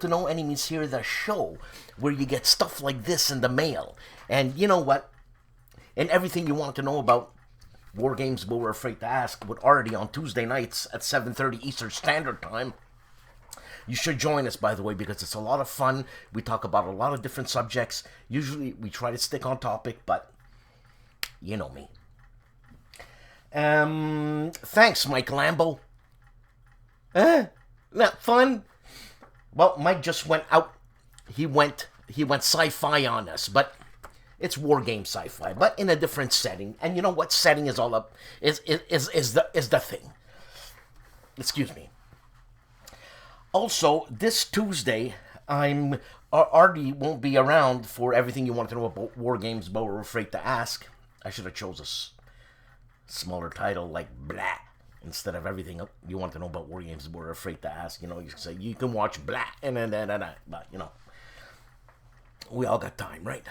to No Enemies Here, the show where you get stuff like this in the mail. And you know what? And everything you want to know about War Games But We're Afraid to Ask with Artie on Tuesday nights at 7:30 Eastern Standard Time. You should join us, by the way, because it's a lot of fun. We talk about a lot of different subjects. Usually we try to stick on topic, but you know me. Thanks, Mike Lambo. Not fun? Well, Mike just went out. He went sci-fi on us, but it's war game sci-fi, but in a different setting. And you know what setting is all up is the thing. Excuse me. Also, this Tuesday, Artie won't be around for everything you want to know about War Games But We're Afraid to Ask. I should have chose a smaller title like blah instead of everything you want to know about War Games But We're Afraid to Ask. You know, you can say you can watch blah and then but you know, we all got time, right?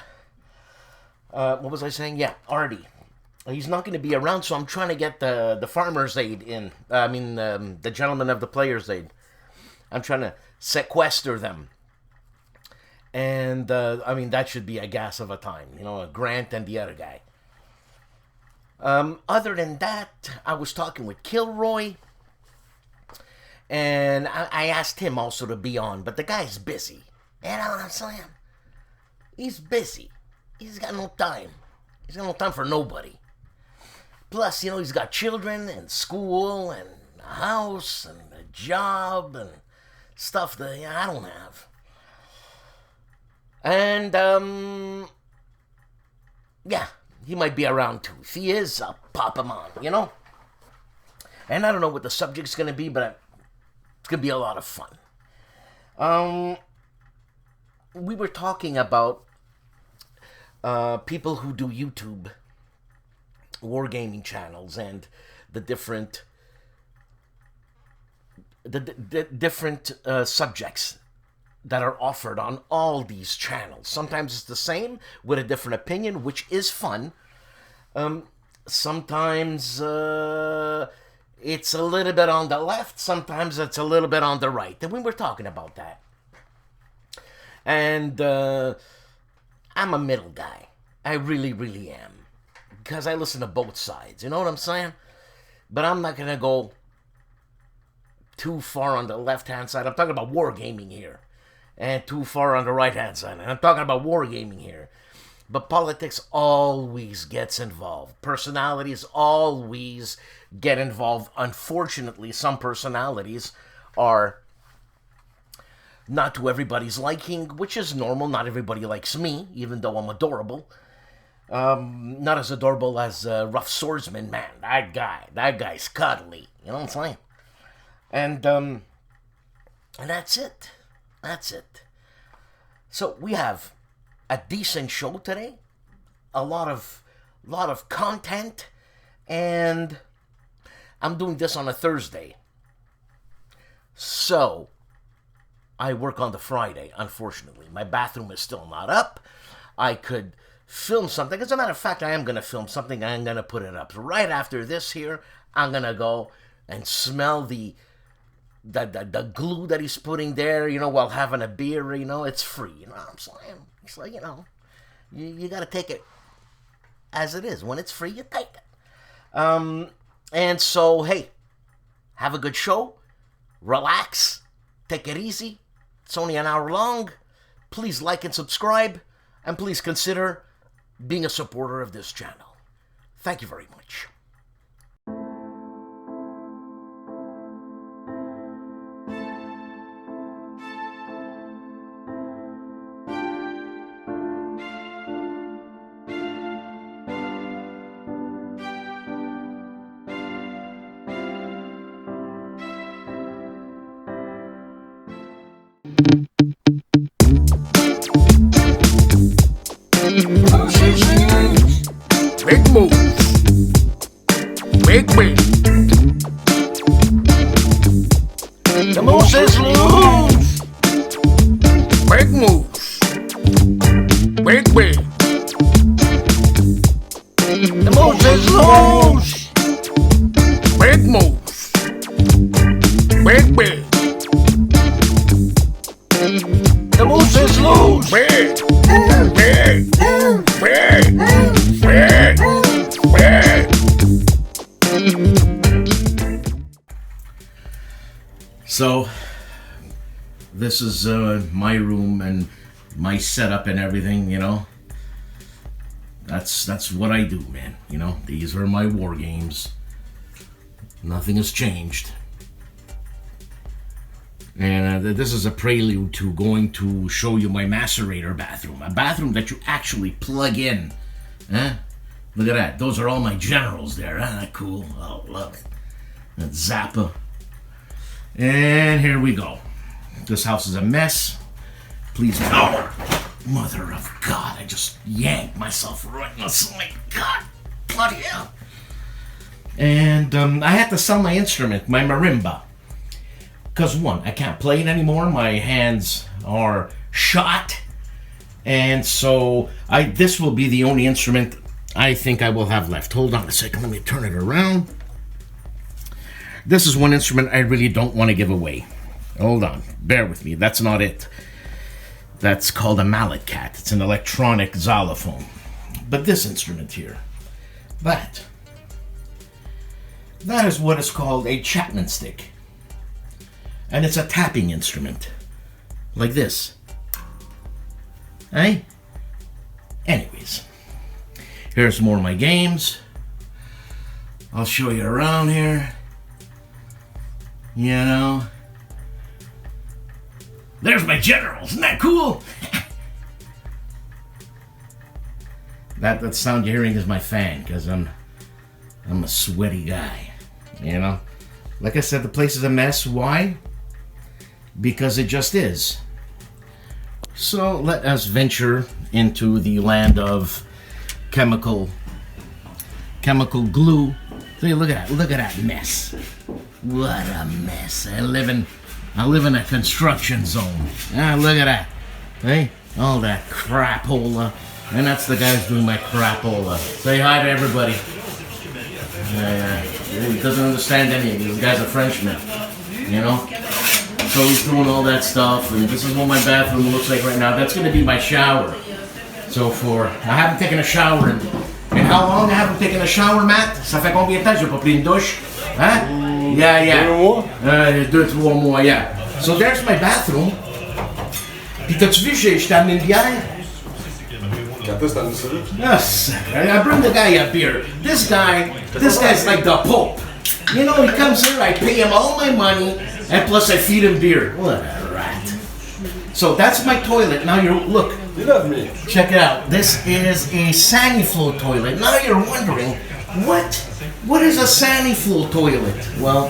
What was I saying? Yeah, Artie. He's not going to be around, so I'm trying to get the Farmer's Aid in. The Gentlemen of the Player's Aid. I'm trying to sequester them. And, that should be a gas of a time. You know, Grant and the other guy. Other than that, I was talking with KilRoy. And I asked him also to be on, but the guy's busy. You know what I'm saying? He's busy. He's got no time. He's got no time for nobody. Plus, you know, he's got children and school and a house and a job and stuff that I don't have. And, yeah, he might be around too. If he is, I'll pop him on, you know? And I don't know what the subject's going to be, but it's going to be a lot of fun. We were talking about people who do YouTube wargaming channels and the different subjects that are offered on all these channels. Sometimes it's the same with a different opinion, which is fun. Sometimes it's a little bit on the left, sometimes it's a little bit on the right. And we were talking about that. And I'm a middle guy. I really, really am. Because I listen to both sides. You know what I'm saying? But I'm not going to go too far on the left-hand side. I'm talking about wargaming here. And too far on the right-hand side. And I'm talking about wargaming here. But politics always gets involved. Personalities always get involved. Unfortunately, some personalities are not to everybody's liking, which is normal. Not everybody likes me, even though I'm adorable. Not as adorable as Rough Swordsman, man. That guy's cuddly. You know what I'm saying? And that's it. That's it. So we have a decent show today. A lot of content. And I'm doing this on a Thursday. So I work on the Friday, unfortunately. My bathroom is still not up. I could film something. As a matter of fact, I am going to film something. I'm going to put it up. So right after this here, I'm going to go and smell the glue that he's putting there, you know, while having a beer. You know, it's free. You know what I'm saying? It's like, you know, you got to take it as it is. When it's free, you take it. And so, hey, have a good show. Relax. Take it easy. It's only an hour long. Please like and subscribe. And please consider being a supporter of this channel. Thank you very much. Big moves. Big win. The moves is loose. Big moves. Big win. The moves is loose. Big moves. Big win. this is my room and my setup and everything, you know. That's what I do, man. You know, these are my war games. Nothing has changed. And this is a prelude to going to show you my macerator bathroom. A bathroom that you actually plug in. Huh? Look at that. Those are all my generals there. Isn't that cool? Oh, love it. That's Zappa. And here we go. This house is a mess. Please, oh, mother of God. I just yanked myself right in the side. God, bloody hell. And I had to sell my instrument, my marimba. Because one, I can't play it anymore. My hands are shot. And so this will be the only instrument I think I will have left. Hold on a second. Let me turn it around. This is one instrument I really don't want to give away. Hold on. Bear with me. That's not it. That's called a mallet cat. It's an electronic xylophone. But this instrument here, that is what is called a Chapman stick. And it's a tapping instrument. Like this. Hey? Anyways. Here's more of my games. I'll show you around here. You know. There's my generals. Isn't that cool? that sound you're hearing is my fan, because I'm a sweaty guy. You know? Like I said, the place is a mess. Why? Because it just is. So let us venture into the land of chemical glue. See, look at that mess. What a mess. I live in a construction zone. Ah, look at that. Hey, all that crapola. And that's the guy who's doing my crapola. Say hi to everybody. He doesn't understand any of it. This guy's a Frenchman. You know? So he's doing all that stuff, and this is what my bathroom looks like right now. That's going to be my shower. So I haven't taken a shower in how long I haven't taken a shower, Matt? Ça fait combien de temps j'ai pas pris une douche? Hein? Yeah. 2-3 mois, yeah. So there's my bathroom. Puis t'as-tu vu, je t'ai amené une bière? Yes, I bring the guy a beer. This guy's like the Pope. You know, he comes here, I pay him all my money, and plus I feed him beer. What a rat. So that's my toilet. Now look. You love me. Check it out. This is a Saniflow toilet. Now you're wondering, what is a Saniflow toilet? Well,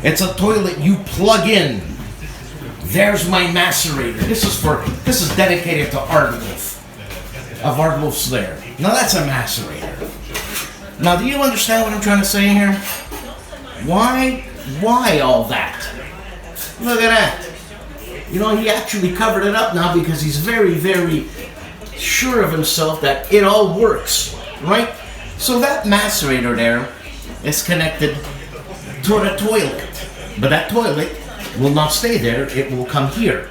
it's a toilet you plug in. There's my macerator. This is dedicated to ARDWULF. Of ARDWULF'S LAIR. Now that's a macerator. Now do you understand what I'm trying to say here? Why all that? Look at that. You know, he actually covered it up now because he's very, very sure of himself that it all works, right? So that macerator there is connected to the toilet. But that toilet will not stay there, it will come here.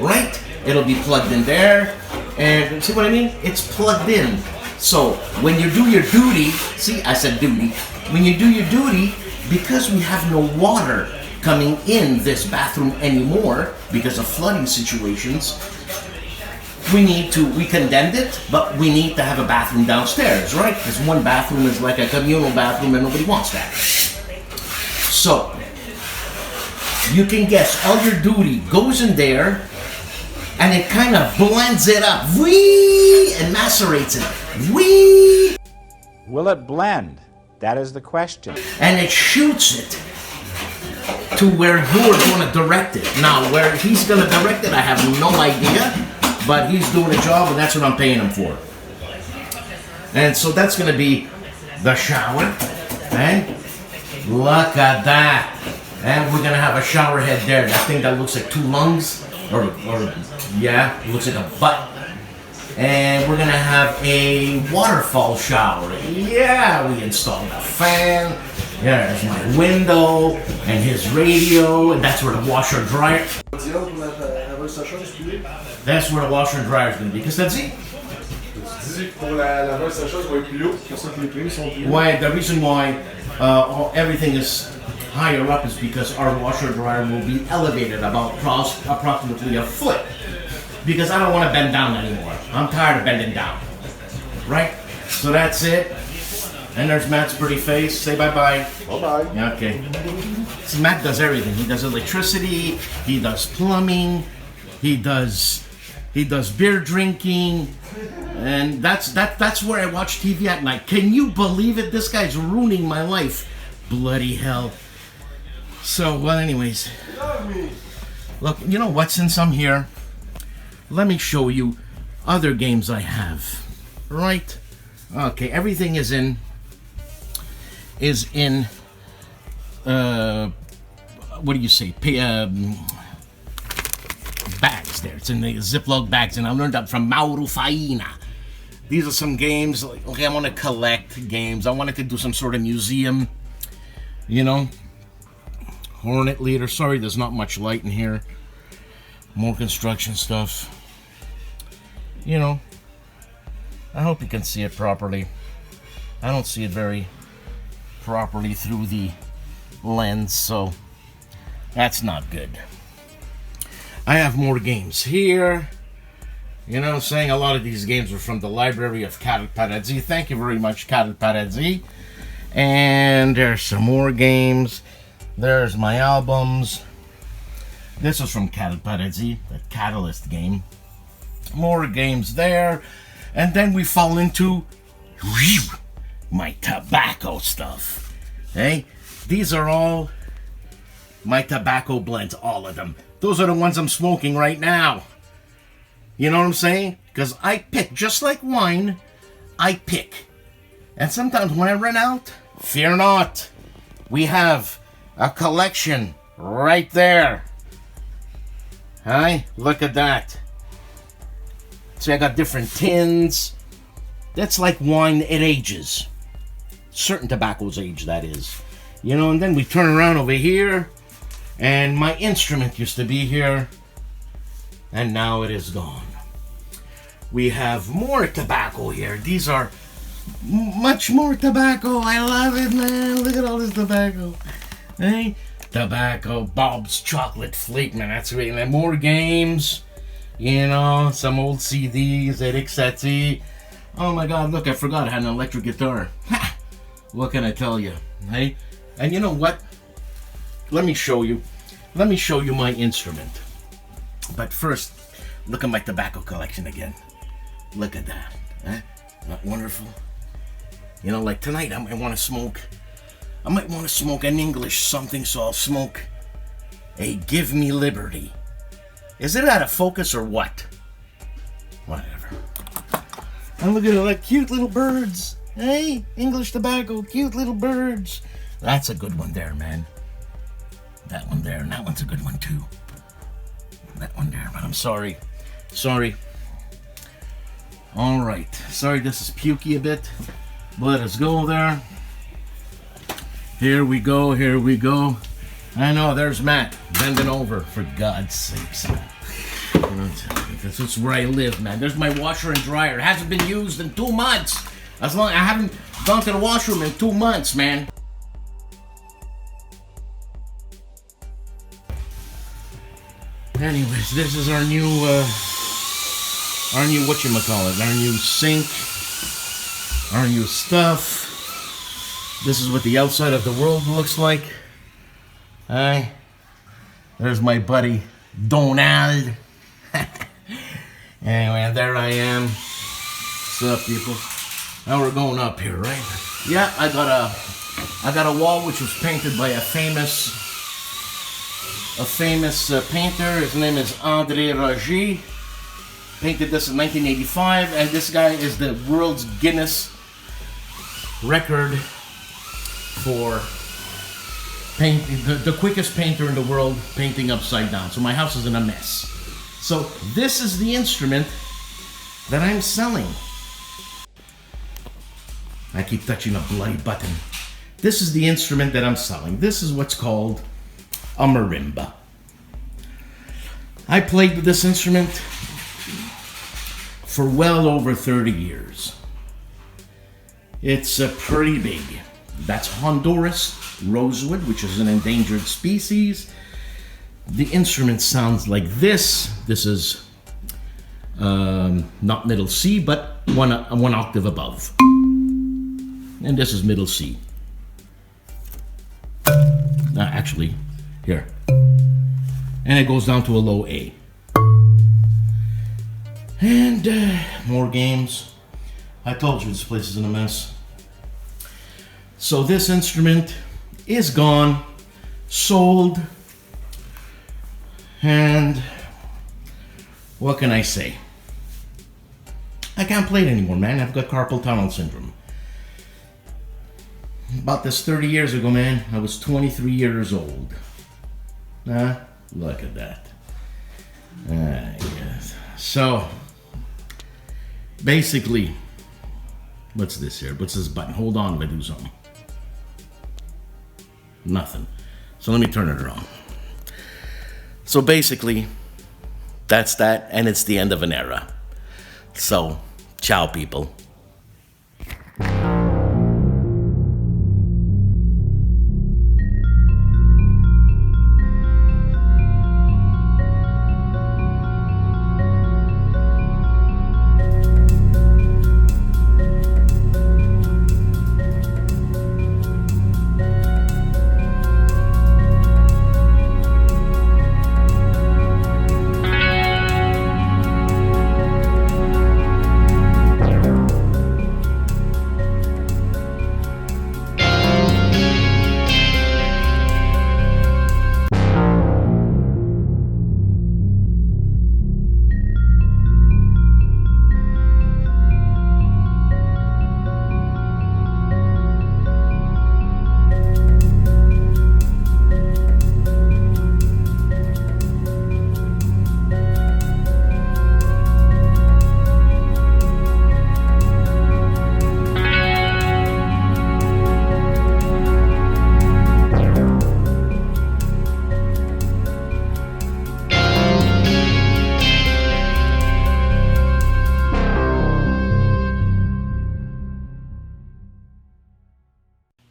Right? It'll be plugged in there, and see what I mean? It's plugged in. So when you do your duty, see, I said duty. When you do your duty, because we have no water coming in this bathroom anymore because of flooding situations, we condemned it, but we need to have a bathroom downstairs, right? Because one bathroom is like a communal bathroom and nobody wants that. So, you can guess, all your duty goes in there and it kind of blends it up, and macerates it. Will it blend? That is the question. And it shoots it to where you're going to direct it. Now, where he's going to direct it, I have no idea, but he's doing a job, and that's what I'm paying him for. And so that's going to be the shower, and look at that. And we're going to have a shower head there. That thing that looks like two lungs, yeah, it looks like a butt. And we're going to have a waterfall shower. Yeah, we installed a fan. Yeah, there's my window and his radio, and that's where the washer dryer. That's where the washer and dryer is going to be. Qu'est-ce que t'as dit? Ouais, the reason why everything is higher up is because our washer dryer will be elevated about approximately a foot. Because I don't want to bend down anymore. I'm tired of bending down. Right? So that's it. And there's Matt's pretty face. Say bye-bye. Bye-bye. Okay. So Matt does everything. He does electricity. He does plumbing. He does beer drinking. And that's where I watch TV at night. Can you believe it? This guy's ruining my life. Bloody hell. So, well, anyways. Look, you know what? Since I'm here, let me show you other games I have. Right? Okay, everything is in what do you say? Bags there. It's in the Ziploc bags, and I learned that from Mauro Faina. These are some games. Okay, I want to collect games. I wanted to do some sort of museum. You know, Hornet Leader. Sorry, there's not much light in here. More construction stuff. You know, I hope you can see it properly. I don't see it very properly through the lens, so that's not good. I have more games here. You know what I'm saying? A lot of these games are from the library of Carol Paradzi. Thank you very much, Carol Paradzi. And there's some more games. There's my albums. This is from Carol Paradzi, the Catalyst game. More games there. And then we fall into my tobacco stuff. Hey, these are all my tobacco blends, all of them. Those are the ones I'm smoking right now. You know what I'm saying? Because I pick, just like wine, I pick. And sometimes when I run out, fear not. We have a collection right there. Hey, look at that. See, I got different tins. That's like wine, it ages. Certain tobaccos age, that is. You know, and then we turn around over here, and my instrument used to be here, and now it is gone. We have more tobacco here. These are much more tobacco. I love it, man. Look at all this tobacco. Hey, tobacco, Bob's Chocolate Flake, man. That's great. And then more games. You know, some old CDs at HEXES. Oh my God, look, I forgot I had an electric guitar. Ha! What can I tell you? Hey? And you know what? Let me show you. Let me show you my instrument. But first, look at my tobacco collection again. Look at that. Huh? Not wonderful? You know, like tonight I might want to smoke. I might want to smoke an English something, so I'll smoke a Give Me Liberty. Is it out of focus or what? Whatever. And look at all that cute little birds. Hey, English tobacco, cute little birds. That's a good one there, man. That one there, and that one's a good one too. That one there, but I'm sorry. Sorry. Alright, sorry this is pukey a bit. Let us go there. Here we go, here we go. I know, there's Matt, bending over, for God's sakes. This is where I live, man. There's my washer and dryer. It hasn't been used in 2 months. As long I haven't gone to the washroom in 2 months, man. Anyways, this is our new whatchamacallit, our new sink, our new stuff. This is what the outside of the world looks like. Hey, there's my buddy Donald. Anyway, there I am. What's up, people? Now we're going up here, right? Yeah, I got a wall which was painted by a famous painter. His name is André Ragy. Painted this in 1985, and this guy is the world's Guinness record for painting, the quickest painter in the world painting upside down. So my house is in a mess. So this is the instrument that I'm selling. I keep touching a bloody button. This is the instrument that I'm selling. This is what's called a marimba. I played with this instrument for well over 30 years. It's pretty big. That's Honduras rosewood, which is an endangered species. The instrument sounds like this. This is not middle C, but one octave above. And this is middle C. Actually, here. And it goes down to a low A. And more games. I told you this place is in a mess. So this instrument is gone, sold, and what can I say? I can't play it anymore, man. I've got carpal tunnel syndrome. About this 30 years ago, man. I was 23 years old. Look at that. Yes. So, basically, what's this here? What's this button? Hold on, if I do something. Nothing. So let me turn it around. So basically, that's that, and it's the end of an era. So, ciao, people.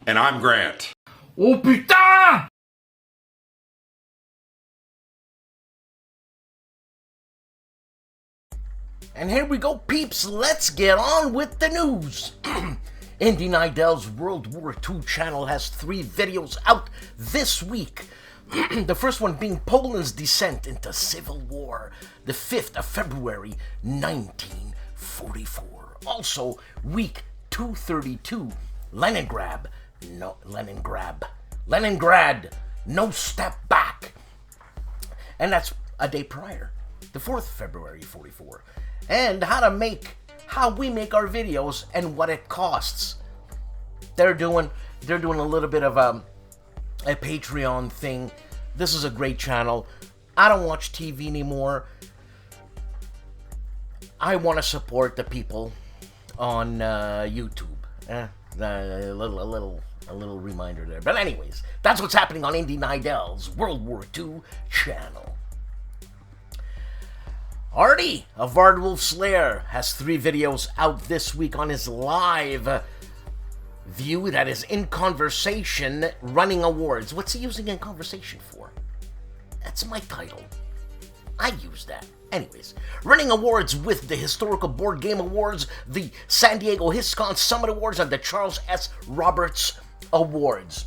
And I'm Grant. Oh putain! And here we go, peeps. Let's get on with the news. Indy Nidel's World War II channel has 3 videos out this week. The first one being Poland's descent into civil war, the 5th of February, 1944. Also, week 232, Leningrad, no step back. And that's a day prior, the 4th February, 44. And how we make our videos and what it costs. They're doing a little bit of a Patreon thing. This is a great channel. I don't watch TV anymore. I want to support the people on YouTube. A little reminder there. But anyways, that's what's happening on Indy Nidel's World War II channel. Artie of ARDWULF'S LAIR has 3 videos out this week on his live view that is In Conversation Running Awards. What's he using In Conversation for? That's my title. I use that. Anyways, running awards with the Historical Board Game Awards, the San Diego HISCON Summit Awards, and the Charles S. Roberts Awards.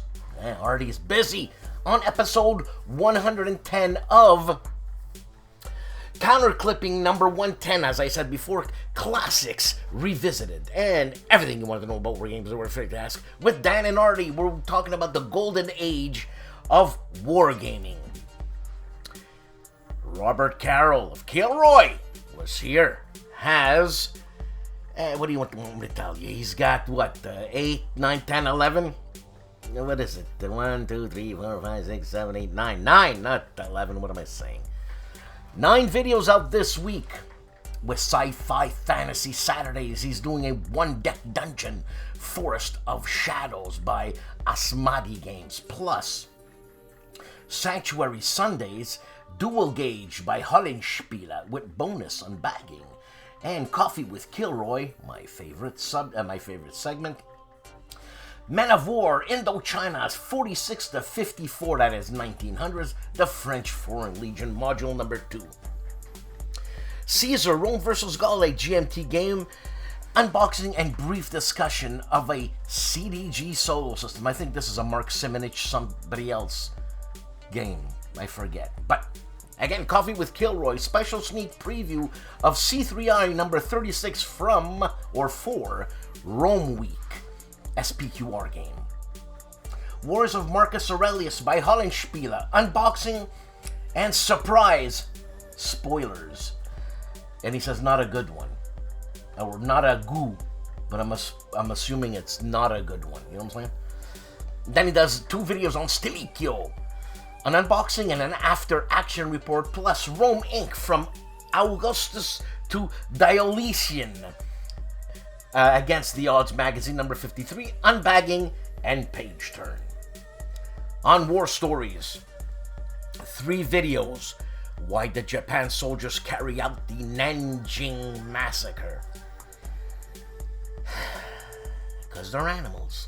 Artie is busy on episode 110 of Counterclipping number 110, as I said before, Classics Revisited, and everything you want to know about war games that we're afraid to ask. With Dan and Artie, we're talking about the golden age of wargaming. Robert Carroll of KilRoyWasHere has, what do you want me to tell you? He's got, 8, 9, 10, 11? What is it? 1, 2, 3, 4, 5, 6, 7, 8, 9. 9, not 11, what am I saying? 9 videos out this week with Sci-Fi Fantasy Saturdays. He's doing a 1-deck dungeon, Forest of Shadows by Asmadi Games. Plus, Sanctuary Sundays, Dual Gauge by HOLLANDSPIELE with bonus unbagging. And Coffee with Kilroy, my favorite segment. Men of War, Indochina 46 to 54, that is 1900s, the French Foreign Legion, module number 2. Caesar, Rome vs. Gaul, a GMT game, unboxing and brief discussion of a CDG solo system. I think this is a Mark Simonich, somebody else game, I forget. But again, Coffee with Kilroy, special sneak preview of C3I number 36 from, or for, Rome Week. SPQR game. Wars of Marcus Aurelius by HOLLANDSPIELE, unboxing and surprise spoilers. And he says not a good one, or not a goo, but I'm assuming it's not a good one. You know what I'm saying? Then he does 2 videos on Stilicchio, an unboxing and an after action report, plus Rome Inc. from Augustus to Diocletian. Against the Odds magazine number 53, unbagging and page turn. On War Stories, 3 videos. Why did Japan soldiers carry out the Nanjing massacre? Because they're animals.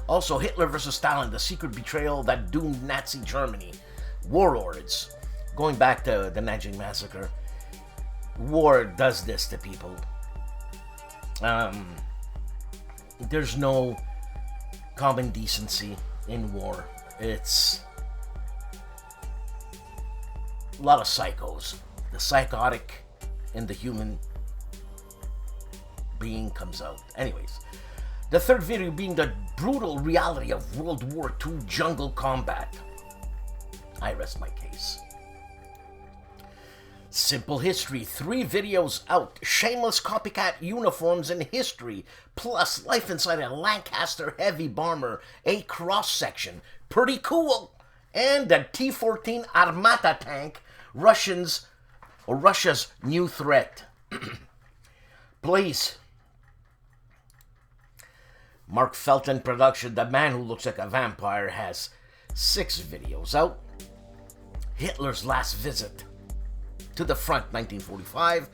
Also, Hitler versus Stalin, the secret betrayal that doomed Nazi Germany. Warlords. Going back to the Nanjing massacre, war does this to people. There's no common decency in war. It's a lot of psychos. The psychotic in the human being comes out. Anyways, the third video being the brutal reality of World War II jungle combat. I rest my case. Simple History, 3 videos out, shameless copycat uniforms in history, plus life inside a Lancaster heavy bomber, a cross-section, pretty cool, and the T-14 Armata tank, Russia's new threat. Please. Mark Felton production, The Man Who Looks Like a Vampire, has 6 videos out. Hitler's Last Visit to the Front, 1945,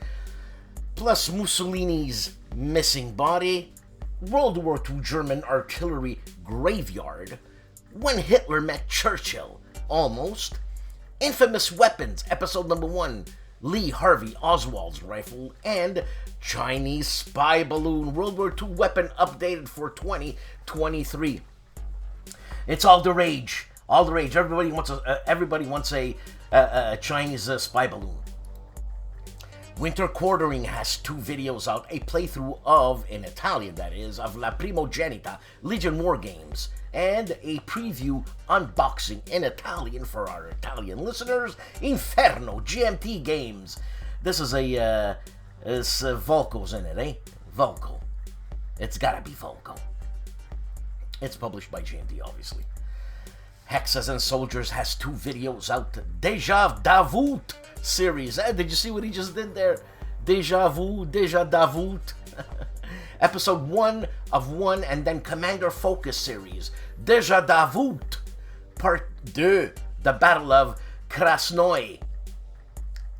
plus Mussolini's Missing Body, World War II German Artillery Graveyard, When Hitler Met Churchill, almost, Infamous Weapons, episode number 1, Lee Harvey Oswald's rifle, and Chinese Spy Balloon, World War II weapon updated for 2023. It's all the rage. All the rage. Everybody wants a Chinese spy balloon. Winter Quartering has 2 videos out, a playthrough of, in Italian that is, of La Primogenita, Legion War Games, and a preview unboxing in Italian for our Italian listeners, Inferno GMT Games. This is it's Volco's in it, eh? Volco. It's gotta be Volco. It's published by GMT, obviously. Hexes and Soldiers has 2 videos out. Deja Davut series. Did you see what he just did there? Deja Vu, Deja Davut. Episode 1 of 1, and then Commander Focus series. Deja Davut. Part 2. The Battle of Krasnoy.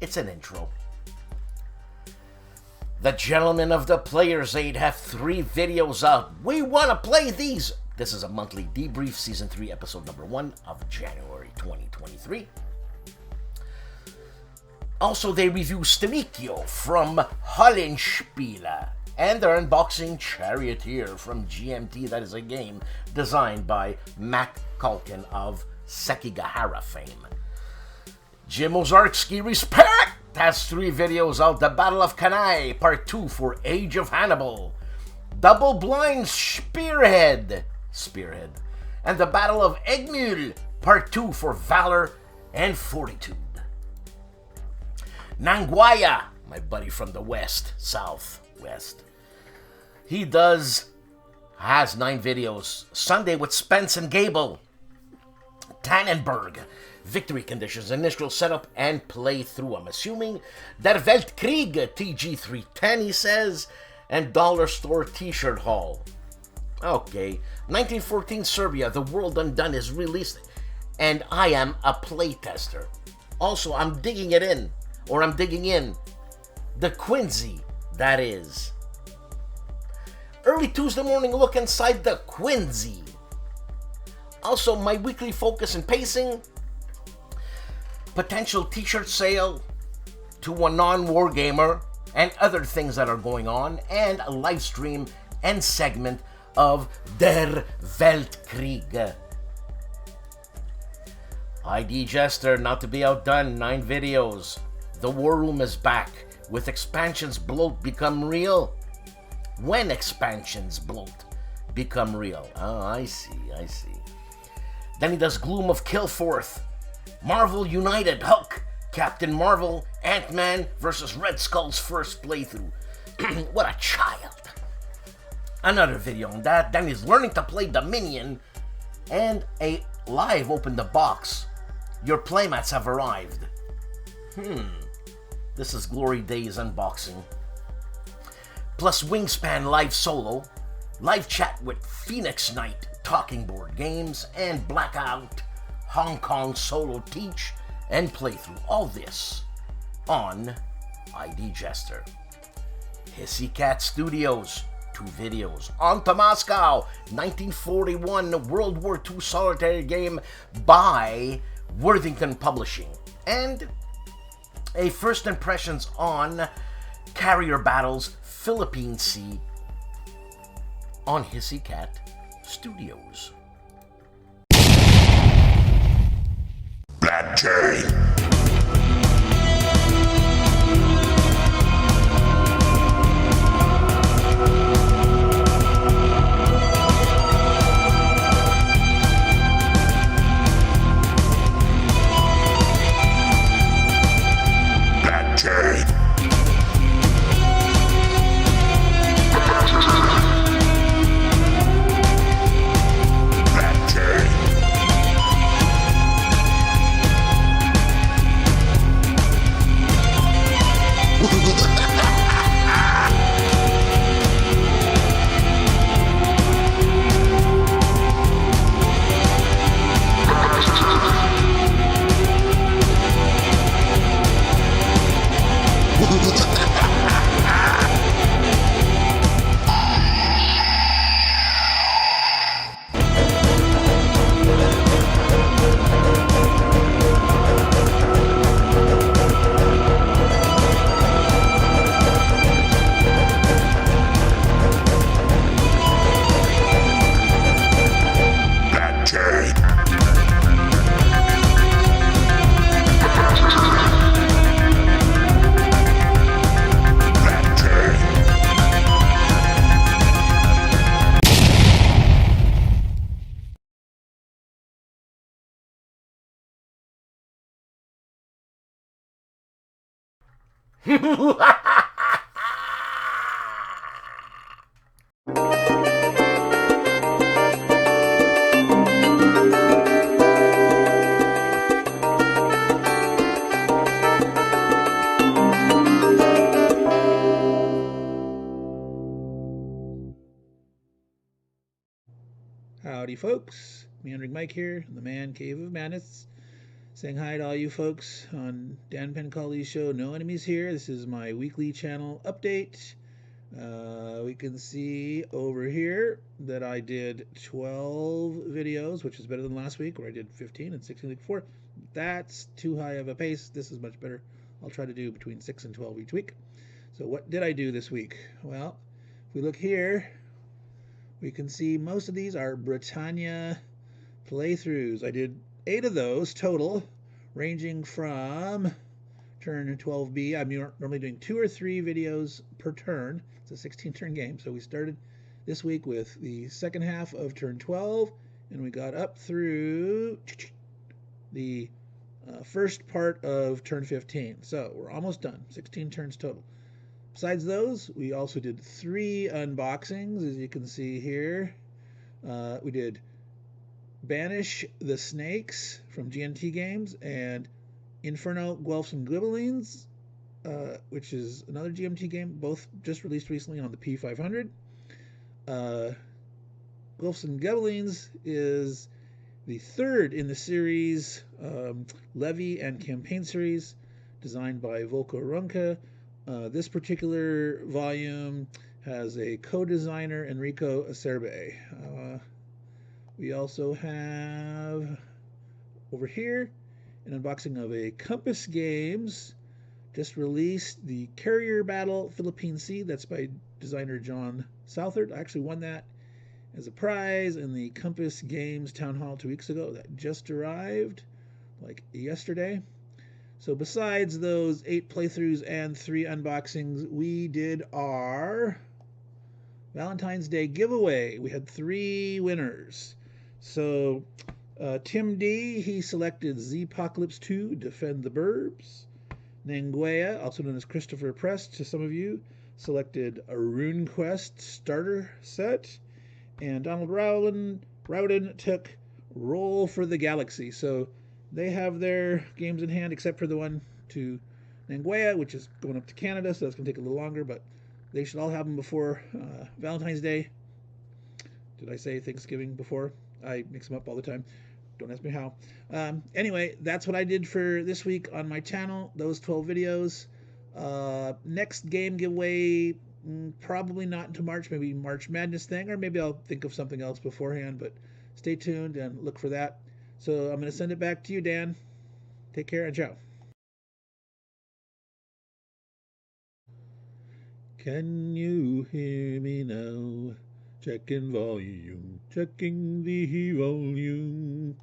It's an intro. The Gentlemen of the Player's Aid have 3 videos out. We want to play these. This is a monthly debrief, Season 3, Episode number 1 of January 2023. Also, they review Stilicchio from HOLLANDSPIELE, and they're unboxing Charioteer from GMT. That is a game designed by Matt Culkin of Sekigahara fame. Jim Ozarski Respect has 3 videos out. The Battle of Cannae, Part 2 for Age of Hannibal. Double Blind Spearhead, and the Battle of Egmul, Part 2 for Valor and Fortitude. Nanguaya, my buddy from the west, southwest. He has 9 videos. Sunday with Spence and Gable. Tannenberg, victory conditions, initial setup and playthrough, I'm assuming. Der Weltkrieg, TG310, he says. And Dollar Store T-shirt haul. Okay. 1914 Serbia, The World Undone is released, and I am a playtester. Also, I'm digging in the Quincy, that is. early Tuesday morning look inside the Quincy. Also, my weekly focus and pacing, potential t-shirt sale to a non-war gamer, and other things that are going on, and a live stream and segment of Der Weltkrieg. ID Jester, not to be outdone, 9 videos. The War Room is back, with expansions bloat become real. When expansions bloat become real. Oh, I see. Then he does Gloom of Killforth, Marvel United, Hulk, Captain Marvel, Ant-Man versus Red Skull's first playthrough. What a child. Another video on that. Then he's learning to play Dominion, and a live open the box. Your playmats have arrived. This is Glory Days unboxing. Plus Wingspan live solo, live chat with Phoenix Knight talking board games, and Blackout Hong Kong solo teach and playthrough. All this on ID Jester. Hissy Cat Studios, 2 videos. On to Moscow, 1941 World War II solitaire game by Worthington Publishing. And a first impressions on Carrier Battles Philippine Sea on Hissy Cat Studios. Black Chain. Howdy folks, Meandering Mike here, the Man Cave of Madness, saying hi to all you folks on Dan Pencalli's show, No Enemies Here. This is my weekly channel update. We can see over here that I did 12 videos, which is better than last week where I did 15 and 16 before. That's too high of a pace. This is much better. I'll try to do between 6 and 12 each week. So what did I do this week? Well, if we look here, we can see most of these are Britannia playthroughs. I did 8 of those total, ranging from turn 12B. I'm normally doing 2 or 3 videos per turn. It's a 16-turn game. So we started this week with the second half of turn 12, and we got up through the first part of turn 15. So we're almost done, 16 turns total. Besides those, we also did 3 unboxings, as you can see here. We did Banish the Snakes from GNT Games and Inferno, Guelphs and Ghibellines, which is another GMT game, both just released recently on the P500. Guelphs and Ghibellines is the 3rd in the series, Levy and Campaign series, designed by Volko Runke. This particular volume has a co-designer, Enrico Acerbe. We also have over here an unboxing of a Compass Games just released the Carrier Battle Philippine Sea. That's by designer John Southard. I actually won that as a prize in the Compass Games Town Hall 2 weeks ago. That just arrived like yesterday. So besides those 8 playthroughs and 3 unboxings, we did our Valentine's Day giveaway. We had 3 winners. So Tim D, he selected Z-Apocalypse 2, Defend the Burbs. Nanguea, also known as Christopher Press to some of you, selected a RuneQuest starter set. And Donald Rowden took Roll for the Galaxy. So they have their games in hand, except for the one to Nanguea, which is going up to Canada, so that's going to take a little longer, but they should all have them before Valentine's Day. Did I say Thanksgiving before? I mix them up all the time. Don't ask me how. Anyway, that's what I did for this week on my channel, those 12 videos. Next game giveaway, probably not until March, maybe March Madness thing, or maybe I'll think of something else beforehand, but stay tuned and look for that. So I'm going to send it back to you, Dan. Take care and ciao. Can you hear me now? Checking volume, checking the volume.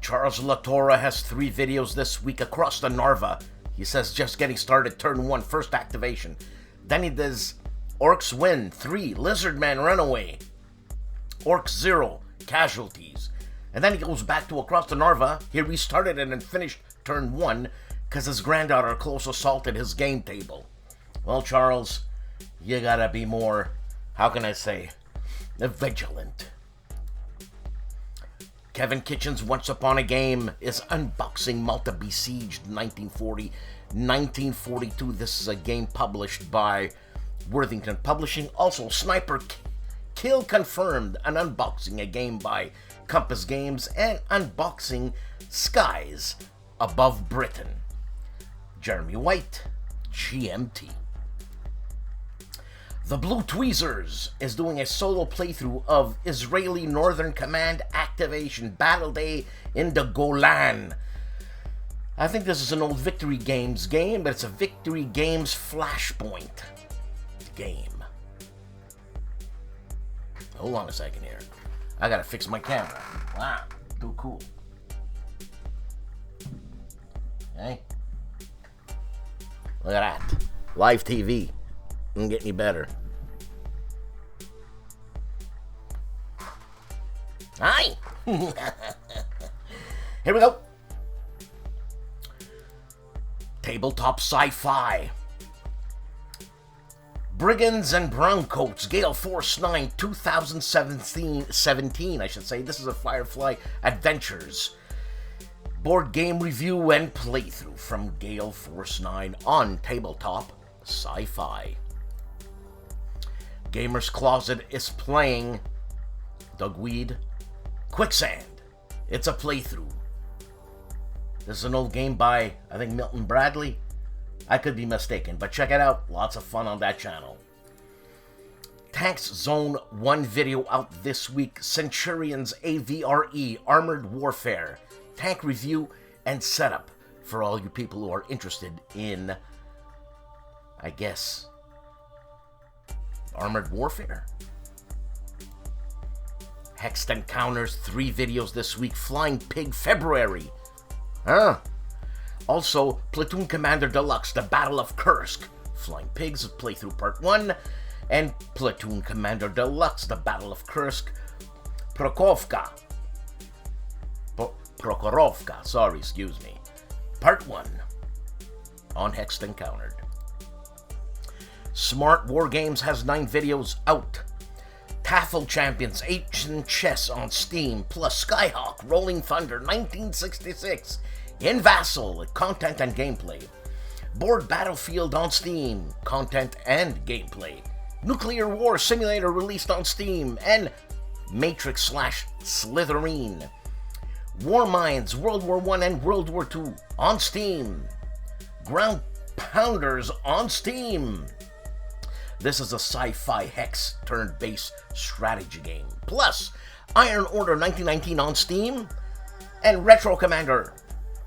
Charles Latorre has 3 videos this week across the Narva. He says just getting started, turn 1, first activation. Then he does Orcs Win, 3, Lizardman Runaway, Orcs 0, Casualties. And then he goes back to Across the Narva. He restarted it and finished turn 1 because his granddaughter close assaulted his game table. Well, Charles, you gotta be more, how can I say, vigilant. Kevin Kitchens' Once Upon a Game is unboxing Malta Besieged 1940-1942. This is a game published by Worthington Publishing. Also, Sniper Kill confirmed an unboxing, a game by Compass Games, and unboxing Skies Above Britain. Jeremy White, GMT. The Blue Tweezers is doing a solo playthrough of Israeli Northern Command Activation Battle Day in the Golan. I think this is an old Victory Games game, but it's a Victory Games Flashpoint game. Hold on a second here. I gotta fix my camera. Wow, too cool. Okay. Look at that. Live TV. Doesn't get any better. Hi! Here we go. Tabletop Sci-Fi. Brigands and Browncoats, Gale Force 9, 2017, I should say. This is a Firefly Adventures board game review and playthrough from Gale Force 9 on Tabletop Sci-Fi. Gamer's Closet is playing Dugweed Quicksand. It's a playthrough. This is an old game by, I think, Milton Bradley. I could be mistaken, but check it out. Lots of fun on that channel. Tanks Zone 1 video out this week. Centurions AVRE, Armored Warfare. Tank review and setup for all you people who are interested in, I guess, Armored Warfare. Hexed Encounters 3 videos this week. Flying Pig February. Also, Platoon Commander Deluxe, The Battle of Kursk. Flying Pigs playthrough part 1. And Platoon Commander Deluxe, The Battle of Kursk. Prokhorovka, excuse me. Part 1 on Hexed Encountered. Smart War Games has 9 videos out. Taffel Champions, Ancient Chess on Steam, plus Skyhawk, Rolling Thunder 1966 in Vassal, content and gameplay. Board Battlefield on Steam, content and gameplay. Nuclear War Simulator released on Steam, and Matrix / Slitherine. War Minds, World War I and World War II on Steam. Ground Pounders on Steam. This is a sci-fi hex turn-based strategy game. Plus, Iron Order 1919 on Steam, and Retro Commander.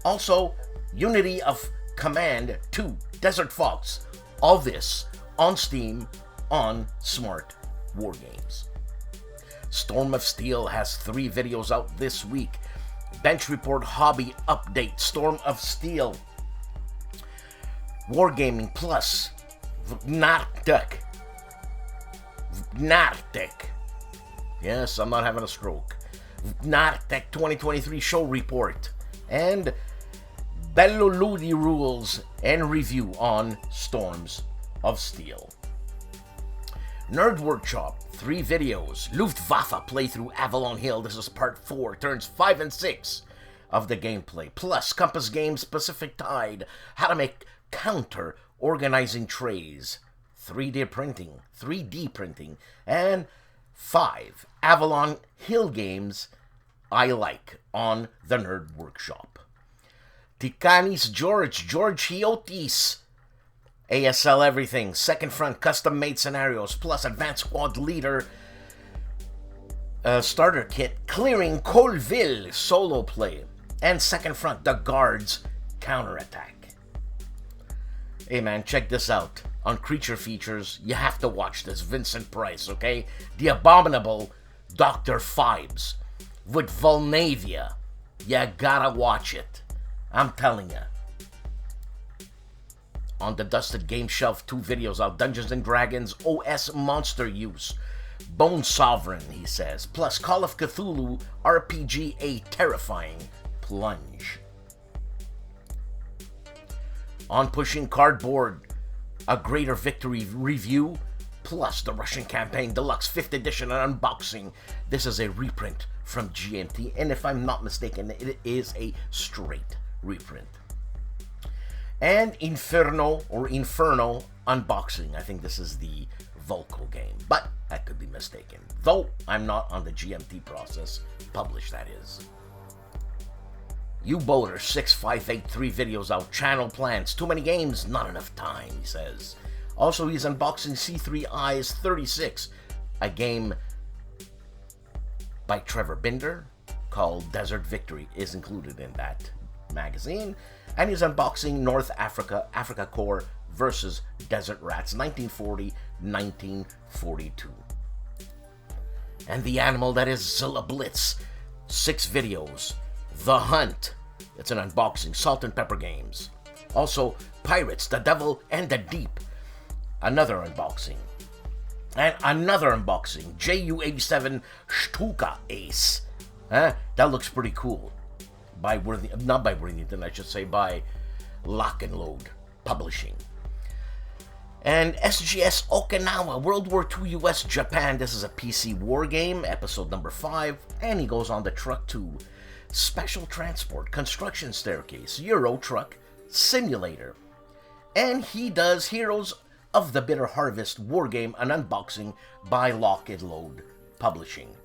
Also, Unity of Command 2, Desert Fox. All this on Steam on Smart War Games. Storm of Steel has 3 videos out this week. Bench Report Hobby Update, Storm of Steel. Wargaming Plus, WORTHINGTON. Yes, I'm not having a stroke. WORTHINGTON 2023 Show Report. And Bello Ludi Rules and Review on Storms of Steel. Nerd Workshop, 3 videos. Luftwaffe playthrough Avalon Hill. This is part 4, turns 5 and 6 of the gameplay. Plus, Compass Games Pacific Tide, how to make counter organizing trays. 3D printing, and 5 Avalon Hill games I like on the Nerd Workshop. Tikanis George Hiotis, ASL Everything, Second Front Custom Made Scenarios, plus Advanced Squad Leader Starter Kit, Clearing Colville Solo Play, and Second Front The Guards Counterattack. Hey man, check this out. On Creature Features, you have to watch this. Vincent Price, okay? The Abominable Dr. Fibes with Volnavia. You gotta watch it. I'm telling you. On the Dusted Game Shelf, 2 videos out. Dungeons & Dragons OS Monster Use. Bone Sovereign, he says. Plus Call of Cthulhu RPG A Terrifying Plunge. On Pushing Cardboard, A Greater Victory review, plus the Russian Campaign Deluxe 5th Edition and unboxing. This is a reprint from GMT, and if I'm not mistaken, it is a straight reprint. And Inferno unboxing. I think this is the Volko game, but I could be mistaken. Though I'm not on the GMT process, published that is. U-Boater 6583 videos out. Channel plans. Too many games, not enough time, he says. Also, he's unboxing C3 Eyes 36, a game by Trevor Binder called Desert Victory is included in that magazine. And he's unboxing North Africa Corps versus Desert Rats 1940-1942. And the animal that is Zilla Blitz, 6 videos. The Hunt, it's an unboxing. Salt and Pepper Games. Also, Pirates, The Devil and the Deep, another unboxing. And another unboxing, JU-87 Stuka Ace. That looks pretty cool. Not by Worthington, I should say, by Lock and Load Publishing. And SGS Okinawa, World War II US Japan. This is a PC war game, episode number 5. And he goes on the Truck 2. Special Transport, Construction Staircase, Euro Truck Simulator. And he does Heroes of the Bitter Harvest Wargame, an unboxing by Lock and Load Publishing.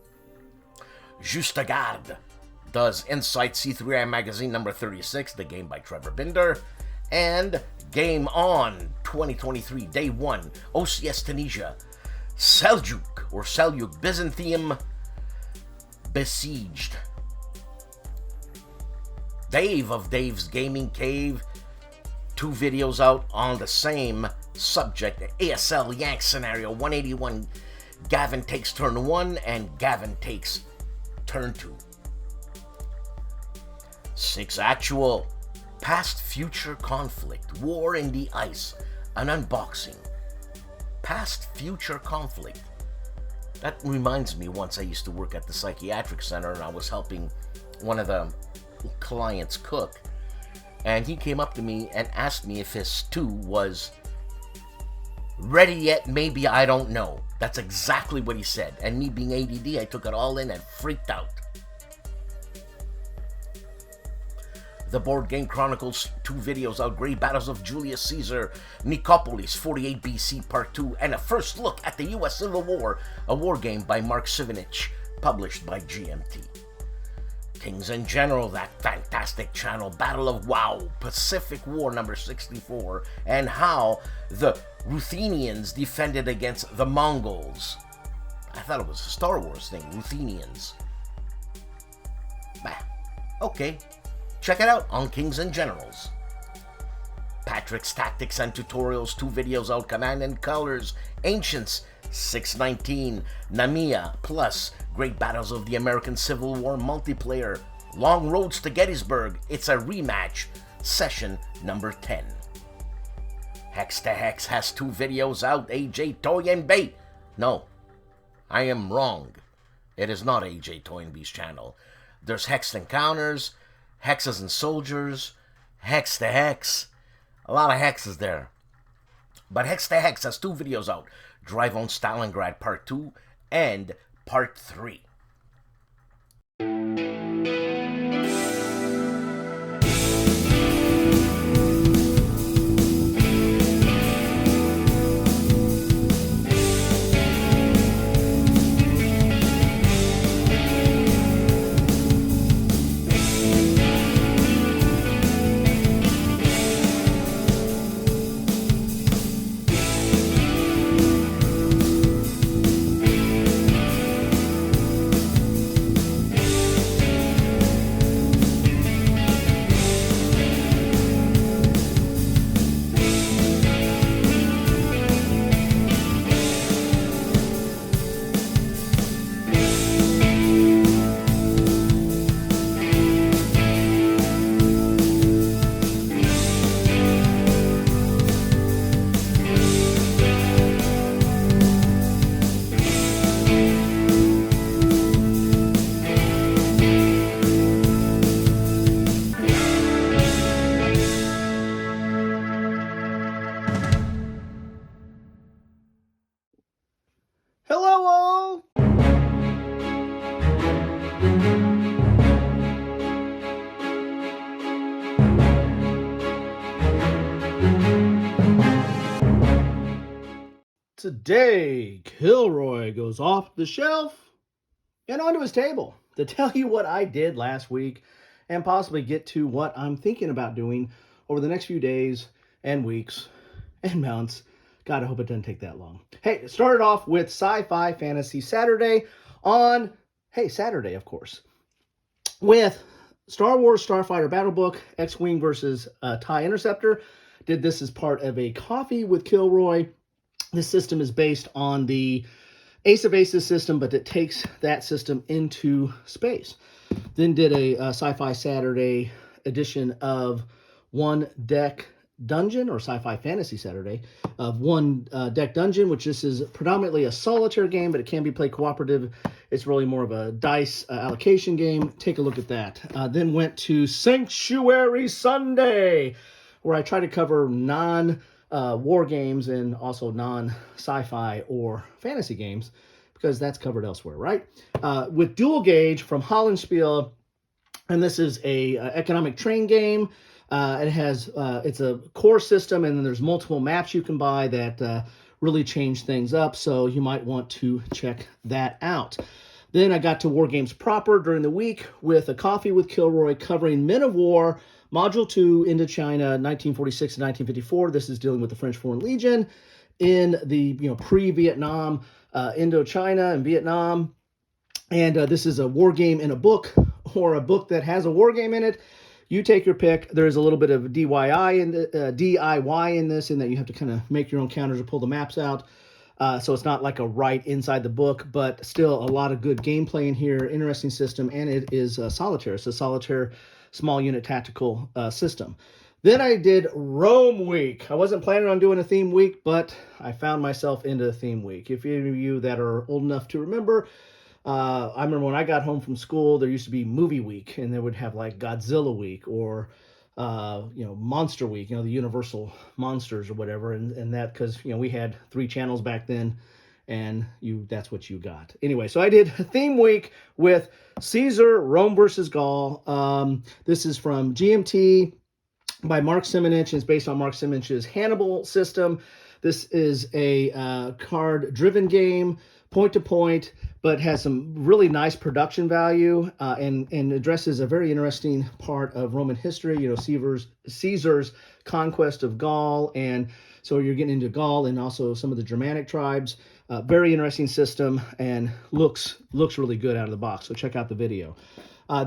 Juste Garde does Insight C3I Magazine number 36, the game by Trevor Binder. And Game On 2023, Day 1, OCS Tunisia, Seljuk Byzantium Besieged. Dave of Dave's Gaming Cave, 2 videos out on the same subject. ASL Yank Scenario 181, Gavin takes turn 1 and Gavin takes turn 2. 6 Actual, Past Future Conflict, War in the Ice, an unboxing. Past Future Conflict. That reminds me, once I used to work at the psychiatric center and I was helping one of the client's cook, and he came up to me and asked me if his stew was ready yet. Maybe, I don't know. That's exactly what he said. And me being ADD, I took it all in and freaked out. The Board Game Chronicles, 2 videos out. Great Battles of Julius Caesar, Nicopolis 48 BC Part 2, and a first look at the US Civil War, a war game by Mark Sivanich, published by GMT. Kings in General, that fantastic channel, Battle of WoW, Pacific War number 64, and how the Ruthenians defended against the Mongols. I thought it was a Star Wars thing, Ruthenians. Bah, okay. Check it out on Kings and Generals. Patrick's Tactics and Tutorials, 2 videos out, Command and Colors, Ancients, 619, Namia, plus Great Battles of the American Civil War multiplayer, Long Roads to Gettysburg, it's a rematch, session number 10. Hex to Hex has 2 videos out, AJ Toyenbe. No, I am wrong. It is not AJ Toyenbe's channel. There's Hex Encounters, Hexes and Soldiers, Hex to Hex. A lot of hexes there. But Hex to Hex has 2 videos out. Drive on Stalingrad Part 2 and Part 3. Today, Kilroy goes off the shelf and onto his table to tell you what I did last week and possibly get to what I'm thinking about doing over the next few days and weeks and months. God, I hope it doesn't take that long. Hey, it started off with Sci-Fi Fantasy Saturday on, Saturday, of course, with Star Wars Starfighter Battle Book, X-Wing versus TIE Interceptor. Did this as part of a Coffee with Kilroy. This system is based on the Ace of Aces system, but it takes that system into space. Then did a Sci-Fi Saturday edition of One Deck Dungeon, or Sci-Fi Fantasy Saturday, of One Deck Dungeon, which this is predominantly a solitaire game, but it can be played cooperative. It's really more of a dice allocation game. Take a look at that. Then went to Sanctuary Sunday, where I try to cover war games and also non-sci-fi or fantasy games, because that's covered elsewhere, right? With Dual Gauge from HOLLANDSPIELE, and this is a economic train game. It has it's a core system, and then there's multiple maps you can buy that really change things up, so you might want to check that out. Then I got to War Games proper during the week with a Coffee with Kilroy covering Men of War, Module 2, Indochina, 1946 to 1954. This is dealing with the French Foreign Legion in the pre-Vietnam Indochina and Vietnam. And this is a war game in a book, or a book that has a war game in it. You take your pick. There's a little bit of DIY in this, in that you have to kind of make your own counters or pull the maps out. So it's not like a write inside the book, but still a lot of good gameplay in here, interesting system, and it is solitaire. It's a solitaire small unit tactical system. Then I did Rome Week. I wasn't planning on doing a theme week, but I found myself into a theme week. If any of you that are old enough to remember, I remember when I got home from school, there used to be Movie Week, and they would have like Godzilla Week or Monster Week, the Universal Monsters or whatever, and that, because we had 3 channels back then, and that's what you got. Anyway, so I did Theme Week with Caesar, Rome versus Gaul. This is from GMT by Mark Simonich, and it's based on Mark Simonich's Hannibal system. This is a card-driven game, point-to-point, but has some really nice production value, and addresses a very interesting part of Roman history, Caesar's conquest of Gaul, and So you're getting into Gaul and also some of the Germanic tribes. Very interesting system and looks really good out of the box. So check out the video.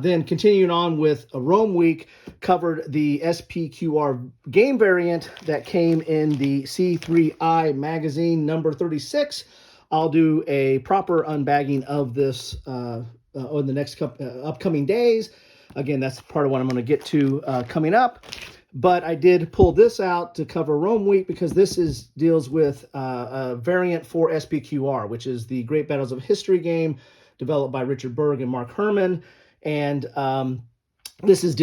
Then continuing on with a Rome week, covered the SPQR game variant that came in the C3I magazine number 36. I'll do a proper unbagging of this on the next upcoming days. Again, that's part of what I'm going to get to coming up. But I did pull this out to cover Rome week because this deals with a variant for SPQR, which is the Great Battles of History game developed by Richard Berg and Mark Herman. And this is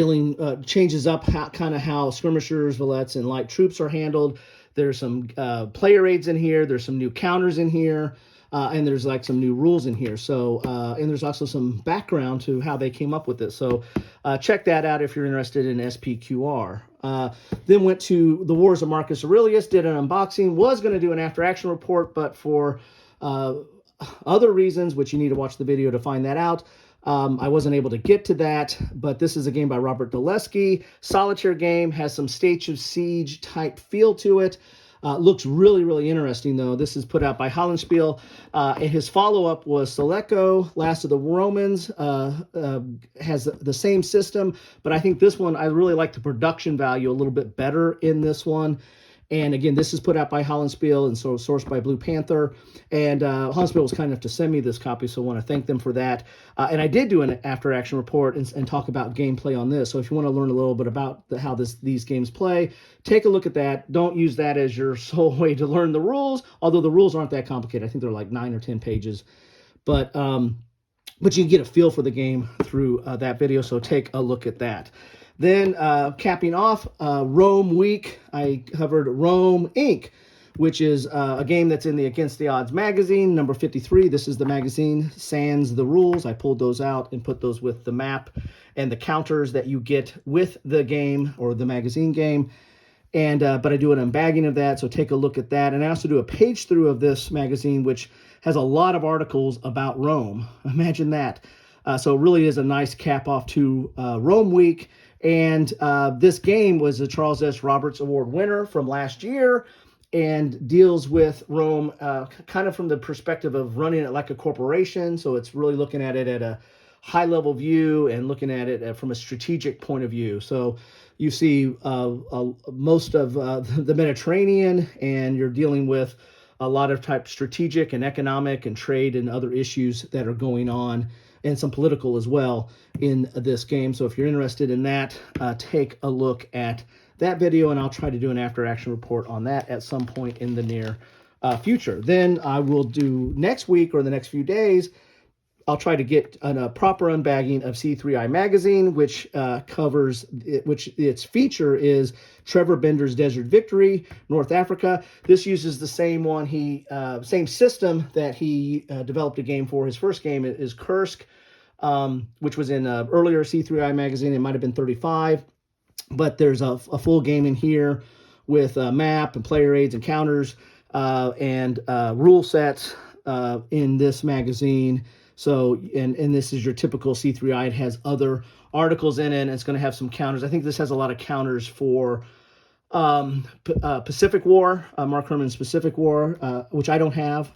changes up how skirmishers, villettes, and light troops are handled. There's some player aids in here. There's some new counters in here. And there's like some new rules in here. So, and there's also some background to how they came up with this. So check that out if you're interested in SPQR. Then went to the Wars of Marcus Aurelius, did an unboxing, was going to do an after action report, but for other reasons, which you need to watch the video to find that out, I wasn't able to get to that, but this is a game by Robert Dulesky. Solitaire game, has some State of Siege type feel to it. Looks really, really interesting, though. This is put out by HOLLANDSPIELE. And his follow-up was Soleco, Last of the Romans. Has the same system, but I think this one, I really like the production value a little bit better in this one. And again, this is put out by HOLLANDSPIELE and so sourced by Blue Panther. And HOLLANDSPIELE was kind enough to send me this copy, so I want to thank them for that. And I did do an after-action report and talk about gameplay on this. So if you want to learn a little bit about how these games play, take a look at that. Don't use that as your sole way to learn the rules, although the rules aren't that complicated. I think they're like 9 or 10 pages. But you can get a feel for the game through that video, so take a look at that. Then capping off Rome week, I covered Rome Inc., which is a game that's in the Against the Odds magazine, number 53. This is the magazine, sans the rules. I pulled those out and put those with the map and the counters that you get with the game or the magazine game. And but I do an unbagging of that, so take a look at that. And I also do a page through of this magazine, which has a lot of articles about Rome. Imagine that. So it really is a nice cap off to Rome week. And this game was a Charles S. Roberts Award winner from last year and deals with Rome kind of from the perspective of running it like a corporation. So it's really looking at it at a high-level view and looking at it from a strategic point of view. So you see most of the Mediterranean, and you're dealing with a lot of type strategic and economic and trade and other issues that are going on, and some political as well in this game. So if you're interested in that, take a look at that video, and I'll try to do an after-action report on that at some point in the near future. Then I will do next week or the next few days, I'll try to get a proper unbagging of C3I magazine, which covers, which its feature is Trevor Bender's Desert Victory, North Africa. This uses the same one, same system that he developed a game for. His first game is Kursk, which was in earlier C3I magazine. It might have been 35, but there's a full game in here with a map and player aids and counters and rule sets in this magazine. So, and this is your typical C3I. It has other articles in it, and it's going to have some counters. I think this has a lot of counters for Pacific War, Mark Herman's Pacific War, which I don't have.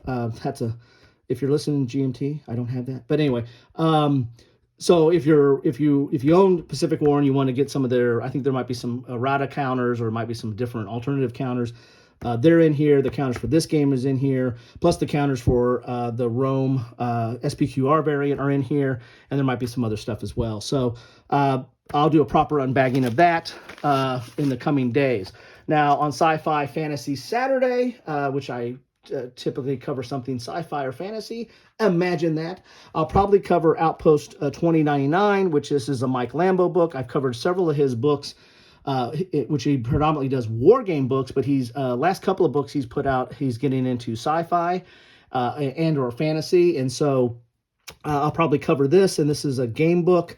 If you're listening to GMT, I don't have that. But anyway, so if you own Pacific War and you want to get some of their, I think there might be some errata counters, or it might be some different alternative counters. They're in here. The counters for this game is in here, plus the counters for the Rome SPQR variant are in here, and there might be some other stuff as well. So I'll do a proper unbagging of that in the coming days. Now on Sci-Fi Fantasy Saturday, which I typically cover something sci-fi or fantasy. Imagine that. I'll probably cover Outpost 2099, which this is a Mike Lambo book. I've covered several of his books, which he predominantly does war game books, but he's last couple of books he's put out, he's getting into sci-fi and or fantasy, and so I'll probably cover this, and this is a game book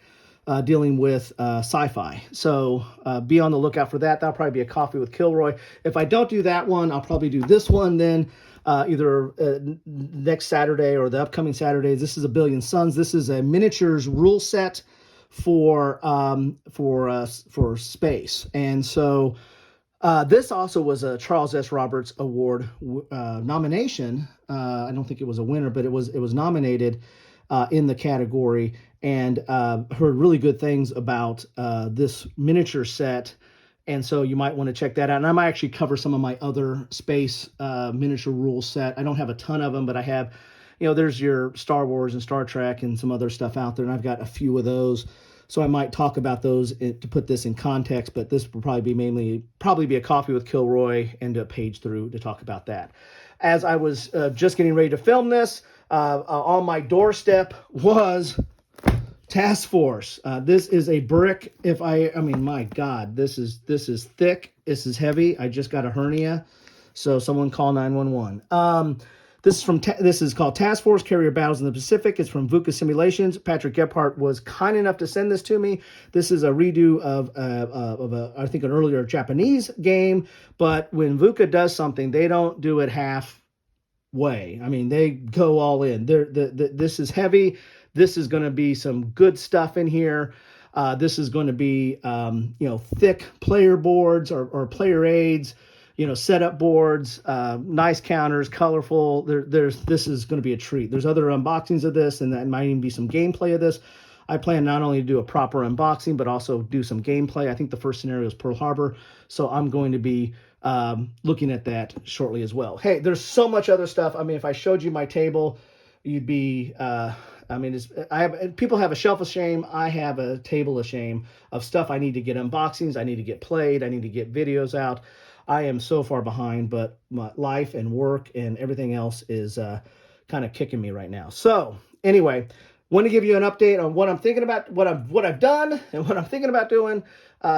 dealing with sci-fi. So be on the lookout for that. That'll probably be a coffee with Kilroy. If I don't do that one, I'll probably do this one then, either next Saturday or the upcoming Saturdays. This is A Billion Suns. This is a miniatures rule set for space, and so This also was a Charles S. Roberts Award nomination. I don't think it was a winner, but it was nominated in the category, and heard really good things about this miniature set. And so you might want to check that out. And I might actually cover some of my other space miniature rules set. I don't have a ton of them, but I have, there's your Star Wars and Star Trek and some other stuff out there, and I've got a few of those. So I might talk about those to put this in context, but this will probably be a coffee with Kilroy and a page through to talk about that. As I was just getting ready to film this, on my doorstep was Task Force. This is a brick. My God, this is thick. This is heavy. I just got a hernia, so someone call 911. This is called Task Force Carrier Battles in the Pacific. It's from VUCA Simulations. Patrick Gephardt was kind enough to send this to me. This is a redo of I think an earlier Japanese game, but when VUCA does something, they don't do it halfway. I mean, they go all in. This is heavy. This is going to be some good stuff in here. This is going to be thick player boards or player aids. Setup boards, nice counters, colorful. This is going to be a treat. There's other unboxings of this, and that might even be some gameplay of this. I plan not only to do a proper unboxing, but also do some gameplay. I think the first scenario is Pearl Harbor, so I'm going to be looking at that shortly as well. Hey, there's so much other stuff. I mean, if I showed you my table, you'd be... people have a shelf of shame. I have a table of shame of stuff I need to get unboxings. I need to get played. I need to get videos out. I am so far behind, but my life and work and everything else is kind of kicking me right now. So anyway, want to give you an update on what I'm thinking about, what I've done and what I'm thinking about doing.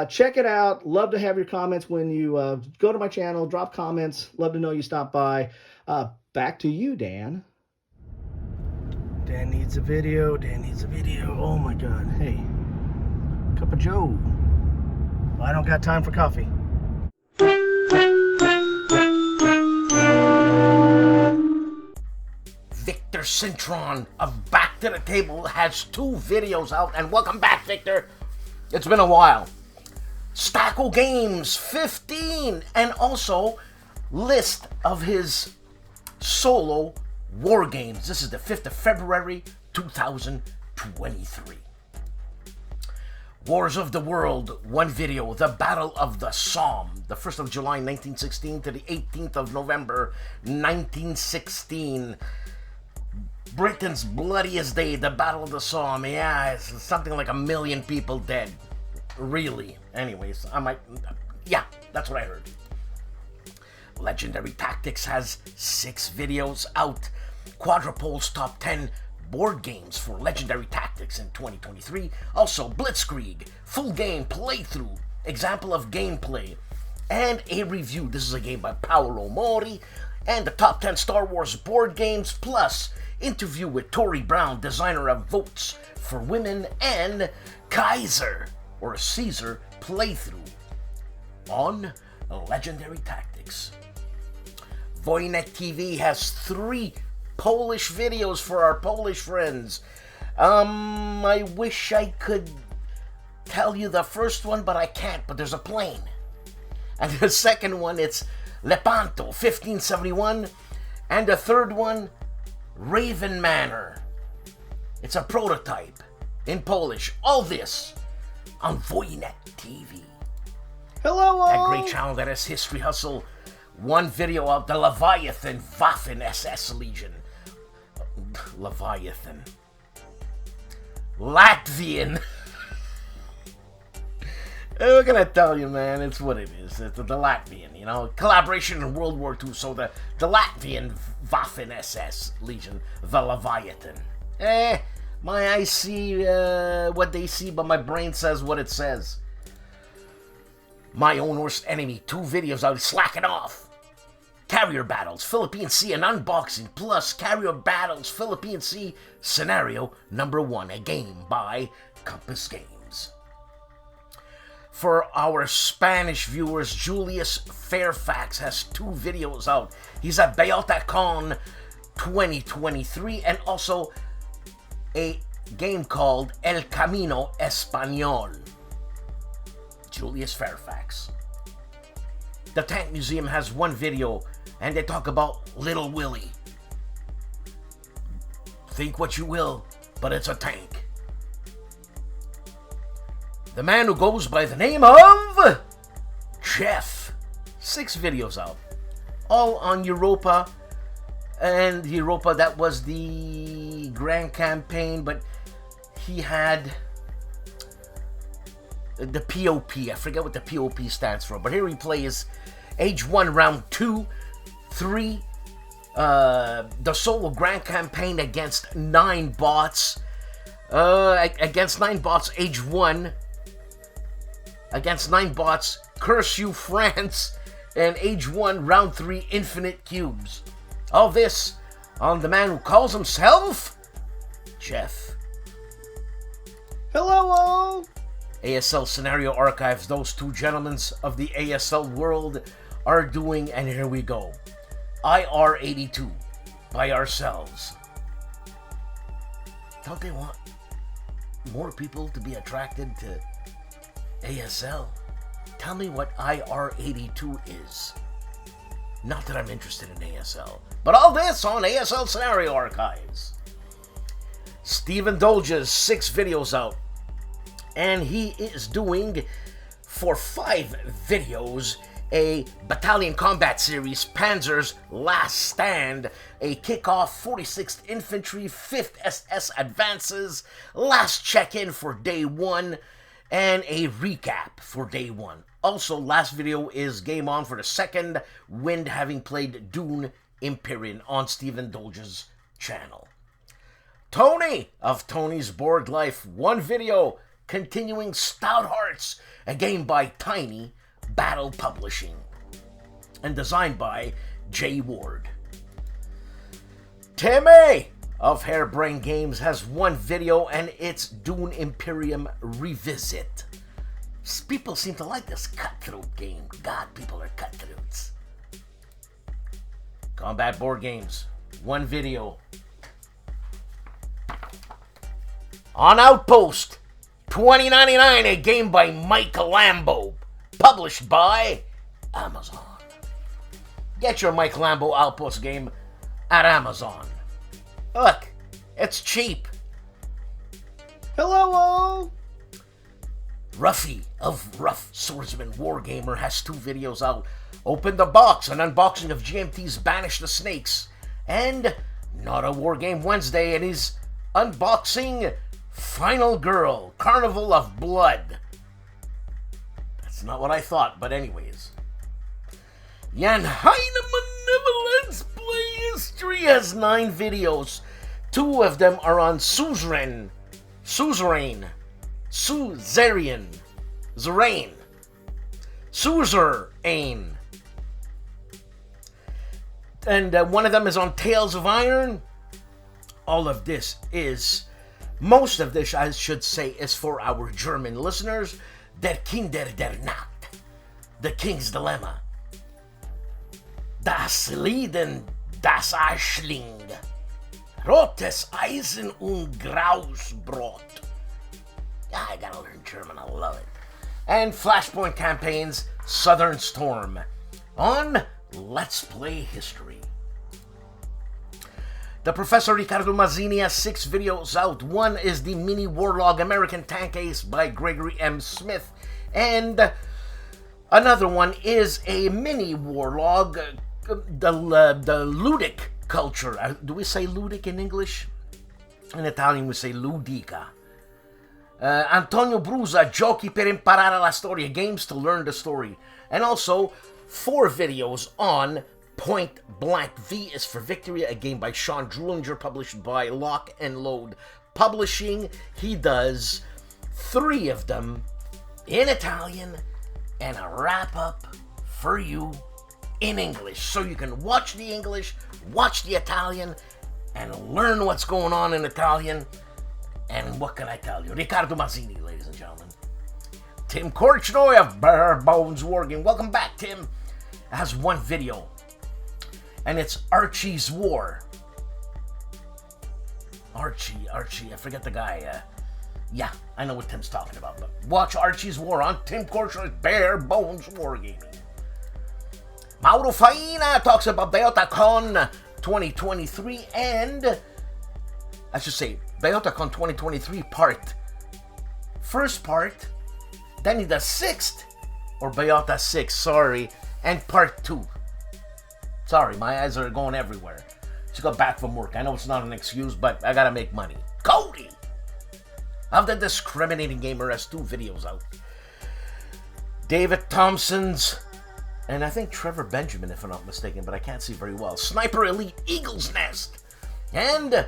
Check it out. Love to have your comments when you go to my channel, drop comments. Love to know you stopped by. Back to you, Dan. Dan needs a video. Dan needs a video. Oh my God. Hey, cup of Joe. I don't got time for coffee. Victor Cintron of Back to the Table has 2 videos out, and welcome back, Victor. It's been a while. Stacko Games 15, and also list of his solo war games. This is the 5th of February 2023. Wars of the World, 1 video, The Battle of the Somme, the 1st of July 1916 to the 18th of November 1916. Britain's bloodiest day, the Battle of the Somme. Yeah, it's something like 1 million people dead. Really. Anyways, that's what I heard. Legendary Tactics has 6 videos out. Quadrupole's top 10 board games for Legendary Tactics in 2023. Also, Blitzkrieg, full game playthrough, example of gameplay, and a review. This is a game by Paolo Mori, and the top 10 Star Wars board games, plus interview with Tori Brown, designer of Votes for Women, and Kaiser, or Caesar, playthrough on Legendary Tactics. Wojennik TV has 3 Polish videos for our Polish friends. I wish I could tell you the first one, but I can't, but there's a plane. And the second one, it's Lepanto, 1571. And the third one, Raven Manor. It's a prototype in Polish. All this on Wojennik TV. Hello all! That great channel that has History Hustle. 1 video of the Leviathan Waffen SS Legion. Leviathan. Latvian. What can I tell you, man? It's what it is. It's the Latvian, Collaboration in World War II, so the Latvian Waffen SS Legion, the Leviathan. My eyes see what they see, but my brain says what it says. My Own Worst Enemy, 2 videos out, slacking off. Carrier Battles, Philippine Sea, and unboxing, plus Carrier Battles, Philippine Sea, Scenario Number 1, a game by Compass Games. For our Spanish viewers, Julius Fairfax has 2 videos out. He's at BeotaCon 2023, and also a game called El Camino Español. Julius Fairfax. The Tank Museum has one video, and they talk about Little Willie. Think what you will, but it's a tank. The man who goes by the name of Jeff. 6 videos out. All on Europa. And Europa, that was the grand campaign, but he had the POP. I forget what the POP stands for, but here he plays Age 1, Round 2, 3, the solo grand campaign against 9 bots. Against 9 bots, Age 1. Against 9 bots, Curse You France. And Age 1, Round 3, Infinite Cubes. All this on the man who calls himself Jeff. Hello all! ASL Scenario Archives, those 2 gentlemen of the ASL world are doing, and here we go. IR82 by ourselves. Don't they want more people to be attracted to ASL? Tell me what IR82 is. Not that I'm interested in ASL, but all this on ASL Scenario Archives. Steven Dolge's 6 videos out, and he is doing, for 5 videos, a Battalion Combat Series, Panzer's Last Stand, a Kickoff, 46th Infantry, 5th SS Advances, Last Check-In for Day 1, and a recap for Day 1. Also, last video is Game On for the 2nd wind, having played Dune Imperium on Steven Dolge's channel. Tony of Tony's Board Life, 1 video, continuing Stout Hearts, a game by Tiny Battle Publishing, and designed by Jay Ward. Timmy of Hairbrain Games has 1 video, and it's Dune Imperium Revisit. People seem to like this cutthroat game. God, people are cutthroats. Combat Board Games, 1 video. On Outpost 2099, a game by Mike Lambo, published by Amazon. Get your Mike Lambo Outpost game at Amazon. Look, it's cheap. Hello all! Ruffy of Rough Swordsman Wargamer has 2 videos out. Open the Box, an unboxing of GMT's Banish the Snakes, and Not a Wargame Wednesday, and he's unboxing Final Girl, Carnival of Blood. That's not what I thought, but anyways. Jan Heinemann Play History has 9 videos. 2 of them are on Suzerain, and 1 of them is on Tales of Iron. All of this is, most of this I should say, is for our German listeners. Der Kinder der Nacht, The King's Dilemma, Das Lieden, das Eichling, Rotes Eisen und Graues Brot. I gotta learn German, I love it. And Flashpoint Campaigns, Southern Storm, on Let's Play History. The Professor Riccardo Mazzini has 6 videos out. 1 is the Mini Warlog American Tank Ace by Gregory M. Smith, and another one is a Mini Warlog, the Ludic culture. Do we say Ludic in English? In Italian we say Ludica. Antonio Brusa, Giochi per imparare la storia, games to learn the story. And also 4 videos on Point Blank. V is for Victory, a game by Sean Drulinger, published by Lock and Load Publishing. He does 3 of them in Italian and a wrap-up for you in English. So you can watch the English, watch the Italian, and learn what's going on in Italian. And what can I tell you? Riccardo Mazzini, ladies and gentlemen. Tim Korchnoi of Bare Bones Wargame. Welcome back, Tim. Has 1 video, and it's Archie's War. Archie, I forget the guy. Yeah, I know what Tim's talking about, but watch Archie's War on Tim Korchnoi's Bare Bones Wargaming. Mauro Faina talks about BeotaCon 2023 and, I should say, BeotaCon 2023 first part, then he does 6th, or Beota 6, sorry, and part 2. Sorry, my eyes are going everywhere. Just got back from work. I know it's not an excuse, but I gotta make money. Cody of the Discriminating Gamer has 2 videos out. David Thompson's, and I think Trevor Benjamin, if I'm not mistaken, but I can't see very well. Sniper Elite Eagle's Nest. And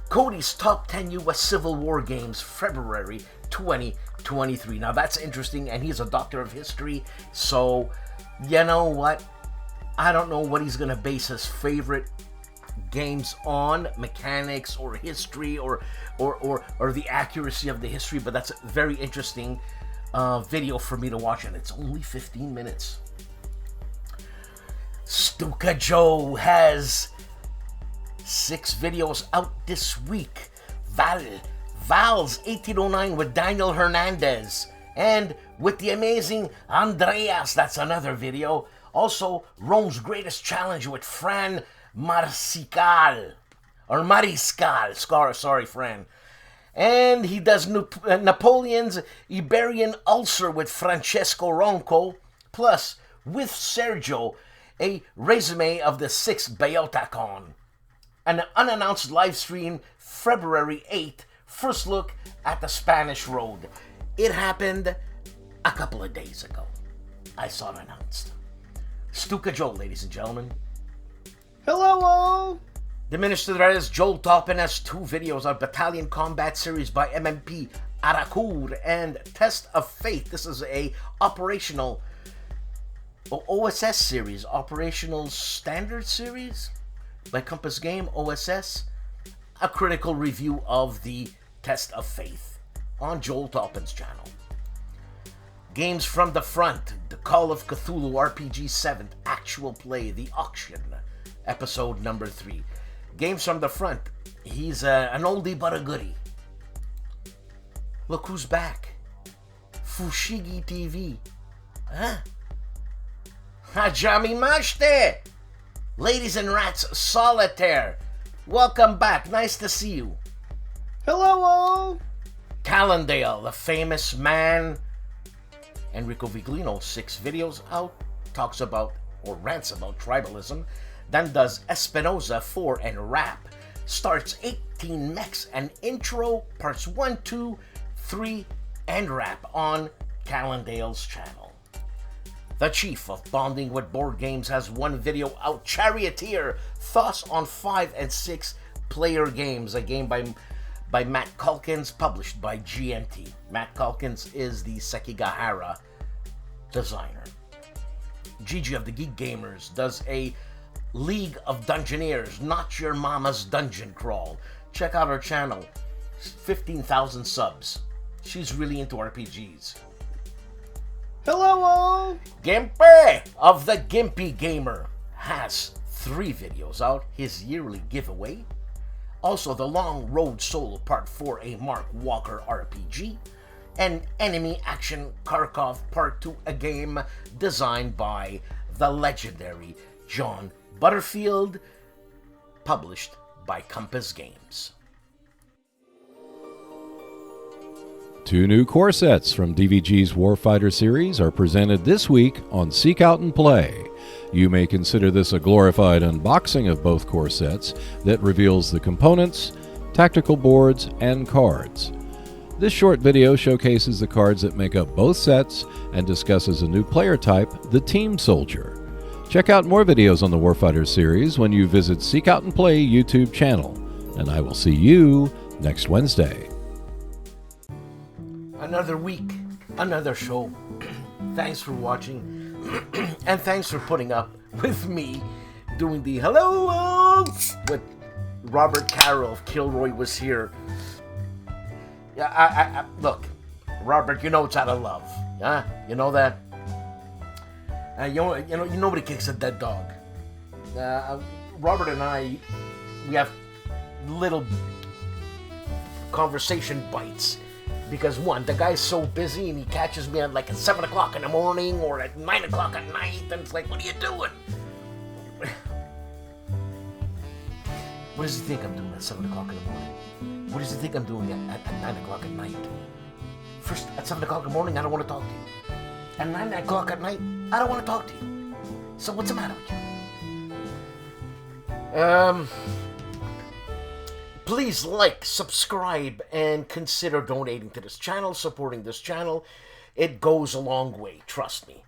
Cody's Top 10 U.S. Civil War Games, February 2023. Now that's interesting, and he's a doctor of history, so you know what? I don't know what he's gonna base his favorite games on, mechanics or history or the accuracy of the history, but that's a very interesting video for me to watch, and it's only 15 minutes. STUKAJOE has 6 videos out this week. Val's 1809 with Daniel Hernandez, and with the amazing Andreas, that's another video. Also, Rome's Greatest Challenge with Fran Mariscal. Sorry, Fran. And he does Napoleon's Iberian Ulcer with Francesco Ronco, plus with Sergio, a resume of the 6th BeotaCon. An unannounced live stream, February 8th, first look at the Spanish Road. It happened a couple of days ago. I saw it announced. STUKAJOE, ladies and gentlemen. Hello all! Diminished to the Red is Joel Toppin has 2 videos on Battalion Combat Series by MMP Arakur and Test of Faith. This is a operational OSS series, Operational Standard Series by Compass Game, OSS. A critical review of the Test of Faith on Joel Toppin's channel. Games from the Front, The Call of Cthulhu RPG 7th, Actual Play, The Auction, episode number 3. Games from the Front, he's an oldie but a goodie. Look who's back. Fushigi TV. Huh? Hajami Mashte! Ladies and Rats, Solitaire. Welcome back, nice to see you. Hello all! Calandale, the famous man. Enrico Viglino, 6 videos out, talks about or rants about tribalism, then does Espinoza 4 and rap, starts 18 mechs and intro, parts 1, 2, 3, and rap on Calandale's channel. The Chief of Bonding with Board Games has 1 video out, Charioteer, thoughts on 5 and 6 player games, a game by Matt Calkins, published by GMT. Matt Calkins is the Sekigahara designer. Gigi of the Geek Gamers does a League of Dungeoneers, Not Your Mama's Dungeon Crawl. Check out her channel, 15,000 subs. She's really into RPGs. Hello all! GIMPY of the GIMPY Gamer has 3 videos out, his yearly giveaway. Also, The Long Road Solo Part 4, a Mark Walker RPG. And Enemy Action Kharkov Part 2, a game designed by the legendary John Butterfield, published by Compass Games. 2 new core sets from DVG's Warfighter series are presented this week on Seek Out and Play. You may consider this a glorified unboxing of both core sets that reveals the components, tactical boards, and cards. This short video showcases the cards that make up both sets and discusses a new player type, the Team Soldier. Check out more videos on the Warfighter series when you visit Seek Out and Play YouTube channel, and I will see you next Wednesday. Another week, another show. Thanks for watching, and thanks for putting up with me doing the hello with Robert Carroll of KilRoyWasHere. Yeah, I look, Robert, you know it's out of love, yeah? You know that? Nobody kicks a dead dog. Robert and I, we have little conversation bites Because one, the guy's so busy and he catches me at like at 7 o'clock in the morning or at 9 o'clock at night, and it's like, what are you doing? What does he think I'm doing at 7 o'clock in the morning? What does he think I'm doing at 9 o'clock at night? First, at 7 o'clock in the morning, I don't want to talk to you. At 9 o'clock at night, I don't want to talk to you. So what's the matter with you? Please like, subscribe, and consider donating to this channel, supporting this channel. It goes a long way, trust me.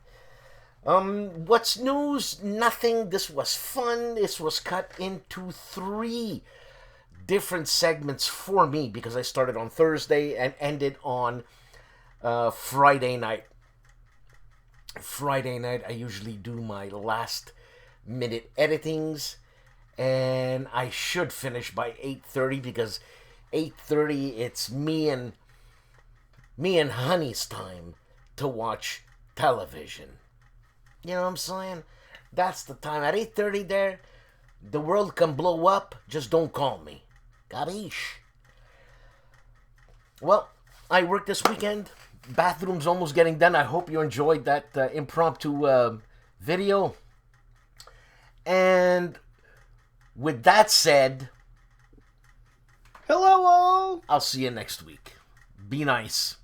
What's news? Nothing. This was fun. This was cut into 3 different segments for me because I started on Thursday and ended on Friday night. Friday night, I usually do my last minute editings, and I should finish by 8:30 because 8:30 it's me and Honey's time to watch television. You know what I'm saying? That's the time. At 8:30 there, the world can blow up. Just don't call me. Capiche? Well, I worked this weekend. Bathroom's almost getting done. I hope you enjoyed that impromptu video. And with that said, hello all! I'll see you next week. Be nice.